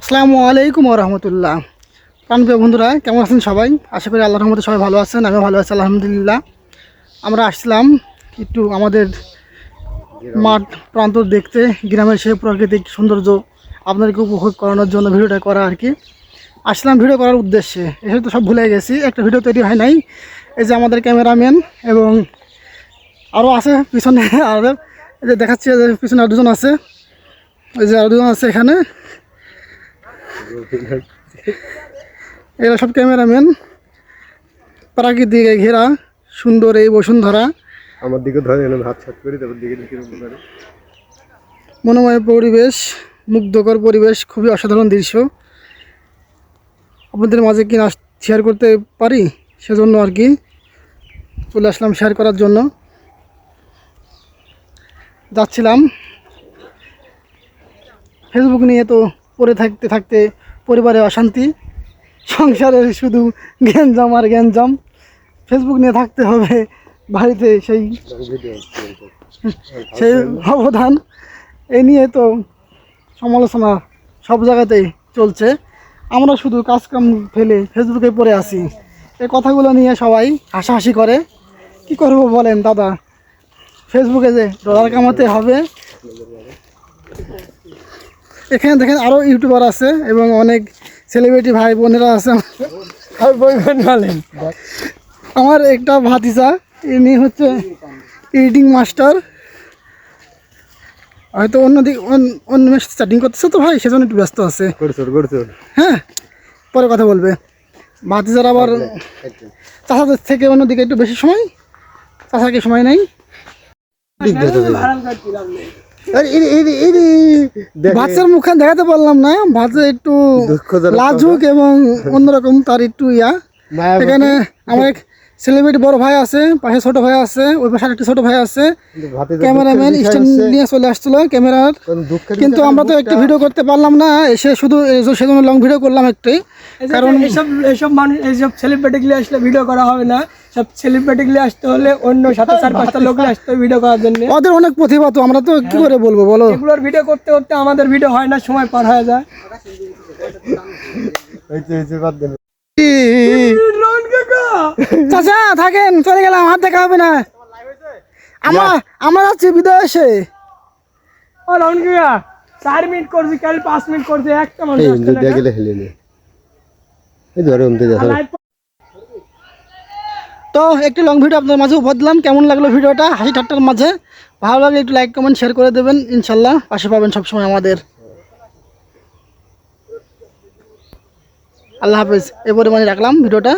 আসসালামু আলাইকুম ওয়া রাহমাতুল্লাহ। প্রাণপ্রিয় বন্ধুরা, কেমন আছেন সবাই? আশা করি আল্লাহর রহমতে সবাই ভালো আছেন। আমিও ভালো আছি আলহামদুলিল্লাহ। আমরা আসছিলাম একটু আমাদের মাঠ প্রান্ত দেখতে, গ্রামের সেই প্রাকৃতিক সৌন্দর্য আপনাদেরকে উপভোগ করানোর জন্য ভিডিওটা করা আর কি। আসলাম ভিডিও করার উদ্দেশ্যে, এসে তো সব ভুলে গেছি, একটা ভিডিও তৈরি হয় নাই। এই যে আমাদের ক্যামেরাম্যান এবং আরও আছে পিছনে, আর এই যে দেখাচ্ছি যে পিছনে আর দুজন আছে, এই যে আর দুজন আছে এখানে, এরা সব ক্যামেরাম্যান। প্রাকৃতিক ঘেরা সুন্দর এই বসুন্ধরা, আমার দিকে ধরে হাত ছাত করি, তারপর দিকে মনোময় পরিবেশ, মুগ্ধকর পরিবেশ, খুবই অসাধারণ দৃশ্য। আপনাদের মাঝে কি না শেয়ার করতে পারি, সেজন্য আর কি চলে আসলাম শেয়ার করার জন্য। যাচ্ছিলাম ফেসবুক নিয়ে, তো পড়ে থাকতে থাকতে পরিবারে অশান্তি, সংসারে শুধু গ্যাঞ্জাম আর গ্যাঞ্জাম। ফেসবুক নিয়ে থাকতে হবে, বাড়িতে সেই অবদান, এই নিয়ে তো সমালোচনা সব জায়গাতেই চলছে। আমরা শুধু কাজকাম ফেলে ফেসবুকে পড়ে আছি। এই কথাগুলো নিয়ে সবাই হাসাহাসি করে। কি করব বলেন দাদা, ফেসবুকে যে ডলার কামাতে হবে। এখানে দেখেন আরও ইউটিউবার আছে এবং অনেক সেলিব্রিটি ভাই বোনেরা আছে। আমার একটা ভাতিজা, ইনি হচ্ছে এডিটিং মাস্টার, হয়তো অন্য স্টার্টিং করতেছে তো ভাই, সেজন্য একটু ব্যস্ত আছে। হ্যাঁ, পরে কথা বলবে। ভাতিজার আবার চাষাদের থেকে অন্যদিকে একটু বেশি সময়, চাষাকে সময় নেই। বাচ্চার মুখখান দেখাতে পারলাম না, বাচ্চা একটু লাজুক এবং অন্যরকম, তার একটু ইয়া। এখানে আমার সেলিব্রিটি বড় ভাই আছে, পাশে ছোট ভাই আছে, ওই পাশে একটা ছোট ভাই আছে। ক্যামেরাম্যান স্ট্যান্ড নিয়ে চলে আসছিল ক্যামেরার, কিন্তু আমরা তো একটি ভিডিও করতে পারলাম না, এসে শুধু সেজন্য লং ভিডিও করলাম একটি। কারণ এইসব মানুষ, এইসব সেলিব্রিটিগুলো আসলে ভিডিও করা হবে না। সব সেলিব্রিটিগুলো আসতে হলে অন্য 7-4-5টা লোক আসতে হবে ভিডিও করার জন্য। ওদের অনেক প্রতিভা, তো আমরা তো কি করে বলবো বলো। এগুলোর ভিডিও করতে করতে আমাদের ভিডিও হয় না, সময় পার হয়ে যায়। চাচা থাকেন, চলে গেলাম, হাত দেখা হবে না। আমার আছে বিদেশে। ও রাউন্ড গিয়া 4 মিনিট করছি, কাল 5 মিনিট করছি, একটা মানুষ আসছে না। তো একটি লং ভিডিও আপনার মাঝে উপহার দিলাম। কেমন লাগলো ভিডিওটা, হাসি ঠাট্টার মাঝে? ভালো লাগলে একটু লাইক কমেন্ট শেয়ার করে দেবেন, ইনশাল্লাহ পাশে পাবেন সবসময় আমাদের। আল্লাহ হাফেজ, এ পরিমাণে রাখলাম ভিডিওটা।